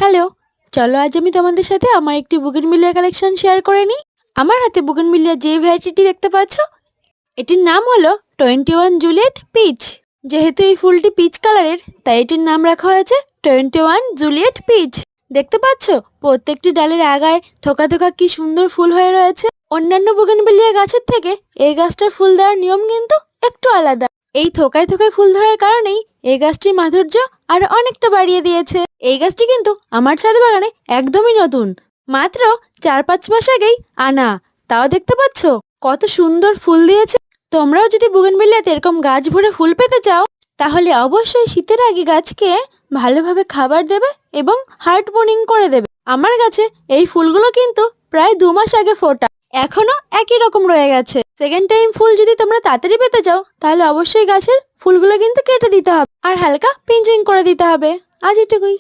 Hello, চলো আজ আমি তোমাদের সাথে আমার একটি বুগেনভিলিয়া কালেকশন শেয়ার করে নিই। আমার হাতে বুগেনভিলিয়া যে ভ্যারাইটিটি দেখতে পাচ্ছ, এটির নাম হলো 21 জুলিয়েট পিচ। যেহেতু এই ফুলটি পিচ কালারের, তাই এটির নাম রাখা হয়েছে 21 জুলিয়েট পিচ। দেখতে পাচ্ছ প্রত্যেকটি ডালের আগায় থোকা থোকা কি সুন্দর ফুল হয়ে রয়েছে। অন্যান্য বুগেনভিলিয়া গাছের থেকে এই গাছটার ফুল দেওয়ার নিয়ম কিন্তু একটু আলাদা। এই থোকায় থোকায় ফুল ধরার কারণেই এই গাছটির মাধুর্য আরো অনেকটা বাড়িয়ে দিয়েছে। এই গাছটি কিন্তু আমার ছাদ বাগানে একদমই নতুন, মাত্র 4-5 মাস আগেই আনা। তাও দেখতে পাচ্ছ কত সুন্দর ফুল দিয়েছে। তোমরাও যদি বুগেনভিলিয়াতে এরকম গাছ ভরে ফুল পেতে চাও, তাহলে অবশ্যই শীতের আগে গাছকে ভালোভাবে খাবার দেবে এবং হার্ট বোনিং করে দেবে। আমার গাছে এই ফুলগুলো কিন্তু প্রায় 2 মাস আগে ফোটা, এখনো একই রকম রয়ে গেছে। সেকেন্ড টাইম ফুল যদি তোমরা তাড়াতাড়ি পেতে চাও, তাহলে অবশ্যই গাছের ফুলগুলো কিন্তু কেটে দিতে হবে আর হালকা পিঞ্চিং করে দিতে হবে। আজ এটুকুই।